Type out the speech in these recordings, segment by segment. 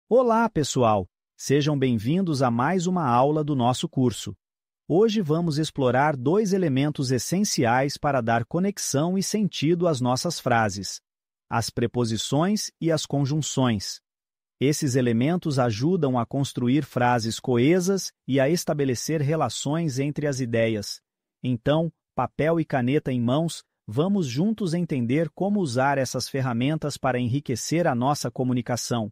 Olá, pessoal! Sejam bem-vindos a mais uma aula do nosso curso. Hoje vamos explorar dois elementos essenciais para dar conexão e sentido às nossas frases: as preposições e as conjunções. Esses elementos ajudam a construir frases coesas e a estabelecer relações entre as ideias. Então, papel e caneta em mãos, vamos juntos entender como usar essas ferramentas para enriquecer a nossa comunicação.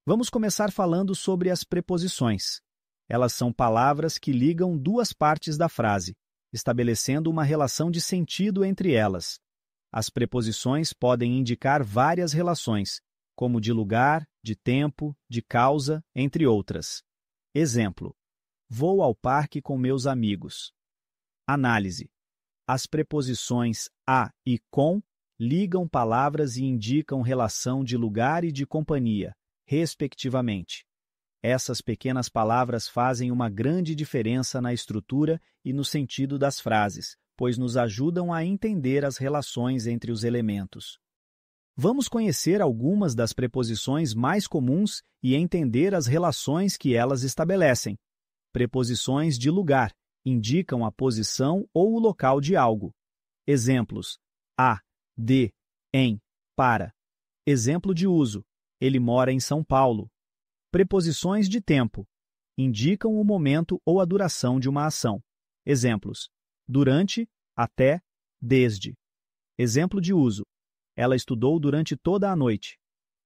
Vamos começar falando sobre as preposições. Elas são palavras que ligam duas partes da frase, estabelecendo uma relação de sentido entre elas. As preposições podem indicar várias relações, como de lugar, de tempo, de causa, entre outras. Exemplo: vou ao parque com meus amigos. Análise: as preposições a e com ligam palavras e indicam relação de lugar e de companhia, respectivamente. Essas pequenas palavras fazem uma grande diferença na estrutura e no sentido das frases, pois nos ajudam a entender as relações entre os elementos. Vamos conhecer algumas das preposições mais comuns e entender as relações que elas estabelecem. Preposições de lugar indicam a posição ou o local de algo. Exemplos: a, de, em, para. Exemplo de uso: ele mora em São Paulo. Preposições de tempo indicam o momento ou a duração de uma ação. Exemplos: durante, até, desde. Exemplo de uso: ela estudou durante toda a noite.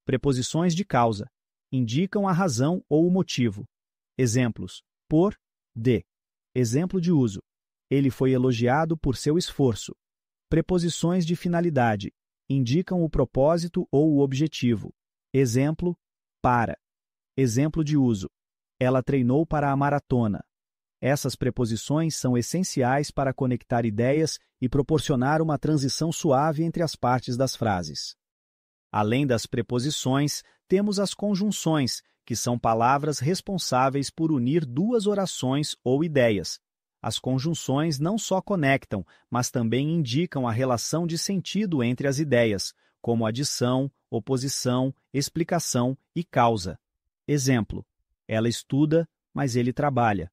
Preposições de causa indicam a razão ou o motivo. Exemplos: por, de. Exemplo de uso: ele foi elogiado por seu esforço. Preposições de finalidade indicam o propósito ou o objetivo. Exemplo: para. Exemplo de uso: ela treinou para a maratona. Essas preposições são essenciais para conectar ideias e proporcionar uma transição suave entre as partes das frases. Além das preposições, temos as conjunções, que são palavras responsáveis por unir duas orações ou ideias. As conjunções não só conectam, mas também indicam a relação de sentido entre as ideias, como adição, oposição, explicação e causa. Exemplo: ela estuda, mas ele trabalha.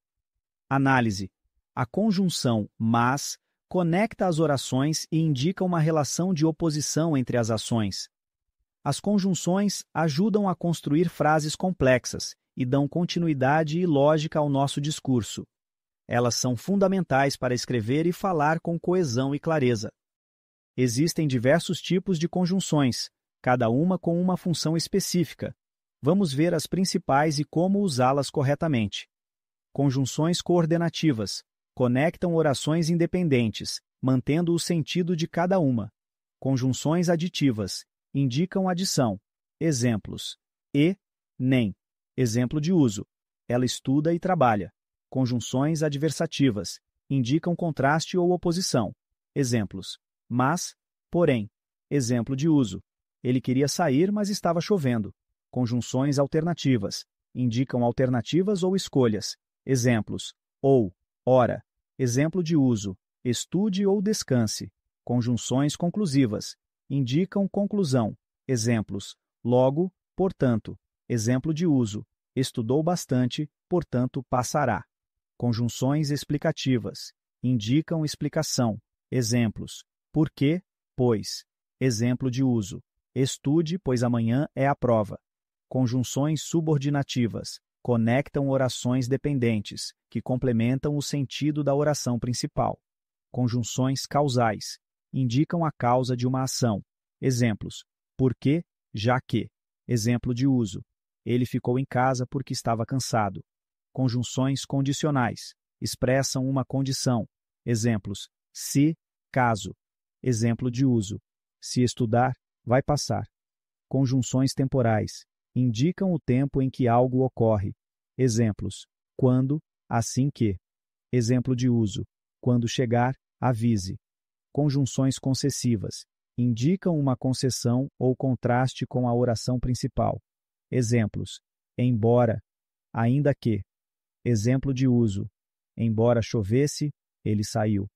Análise: a conjunção mas conecta as orações e indica uma relação de oposição entre as ações. As conjunções ajudam a construir frases complexas e dão continuidade e lógica ao nosso discurso. Elas são fundamentais para escrever e falar com coesão e clareza. Existem diversos tipos de conjunções, cada uma com uma função específica. Vamos ver as principais e como usá-las corretamente. Conjunções coordenativas conectam orações independentes, mantendo o sentido de cada uma. Conjunções aditivas indicam adição. Exemplos: e, nem. Exemplo de uso: ela estuda e trabalha. Conjunções adversativas indicam contraste ou oposição. Exemplos: mas, porém. Exemplo de uso: ele queria sair, mas estava chovendo. Conjunções alternativas indicam alternativas ou escolhas. Exemplos: ou, ora. Exemplo de uso: estude ou descanse. Conjunções conclusivas indicam conclusão. Exemplos: logo, portanto. Exemplo de uso: estudou bastante, portanto passará. Conjunções explicativas indicam explicação. Exemplos: porque, pois. Exemplo de uso: estude, pois amanhã é a prova. Conjunções subordinativas conectam orações dependentes, que complementam o sentido da oração principal. Conjunções causais indicam a causa de uma ação. Exemplos: porque, já que. Exemplo de uso: ele ficou em casa porque estava cansado. Conjunções condicionais expressam uma condição. Exemplos: se, caso. Exemplo de uso: se estudar, vai passar. Conjunções temporais indicam o tempo em que algo ocorre. Exemplos: quando, assim que. Exemplo de uso: quando chegar, avise. Conjunções concessivas indicam uma concessão ou contraste com a oração principal. Exemplos: embora, ainda que. Exemplo de uso: embora chovesse, ele saiu.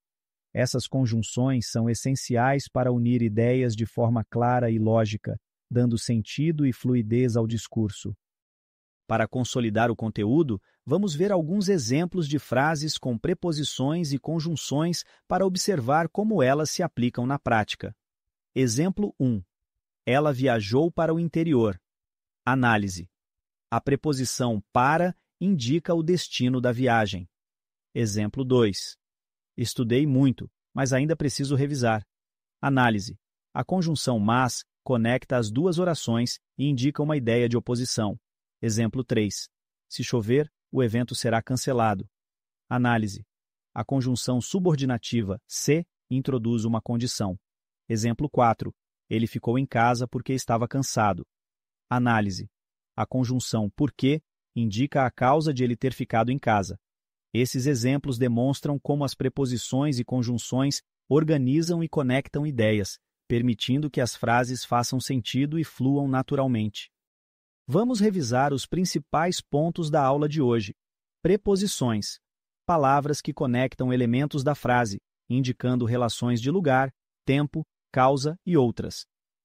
Essas conjunções são essenciais para unir ideias de forma clara e lógica, dando sentido e fluidez ao discurso. Para consolidar o conteúdo, vamos ver alguns exemplos de frases com preposições e conjunções para observar como elas se aplicam na prática. Exemplo 1. Ela viajou para o interior. Análise. A preposição para indica o destino da viagem. Exemplo 2. Estudei muito, mas ainda preciso revisar. Análise. A conjunção mas conecta as duas orações e indica uma ideia de oposição. Exemplo 3. Se chover, o evento será cancelado. Análise. A conjunção subordinativa se introduz uma condição. Exemplo 4. Ele ficou em casa porque estava cansado. Análise. A conjunção porque indica a causa de ele ter ficado em casa. Esses exemplos demonstram como as preposições e conjunções organizam e conectam ideias, permitindo que as frases façam sentido e fluam naturalmente. Vamos revisar os principais pontos da aula de hoje. Preposições. Palavras que conectam elementos da frase, indicando relações de lugar, tempo, causa e outras.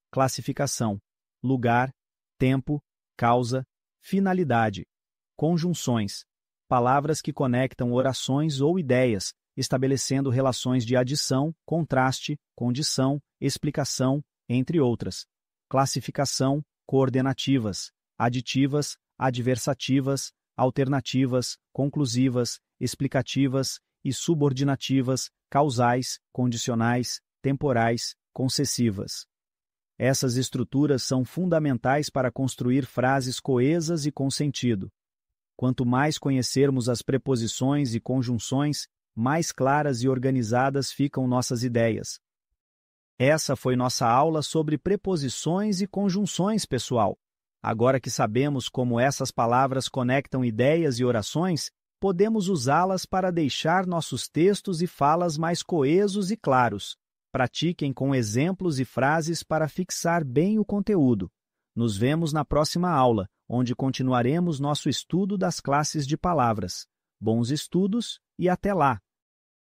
Classificação. Lugar, tempo, causa, finalidade. Conjunções. Palavras que conectam orações ou ideias, estabelecendo relações de adição, contraste, condição, explicação, entre outras. Classificação, coordenativas, aditivas, adversativas, alternativas, conclusivas, explicativas e subordinativas, causais, condicionais, temporais, concessivas. Essas estruturas são fundamentais para construir frases coesas e com sentido. Quanto mais conhecermos as preposições e conjunções, mais claras e organizadas ficam nossas ideias. Essa foi nossa aula sobre preposições e conjunções, pessoal. Agora que sabemos como essas palavras conectam ideias e orações, podemos usá-las para deixar nossos textos e falas mais coesos e claros. Pratiquem com exemplos e frases para fixar bem o conteúdo. Nos vemos na próxima aula, onde continuaremos nosso estudo das classes de palavras. Bons estudos e até lá!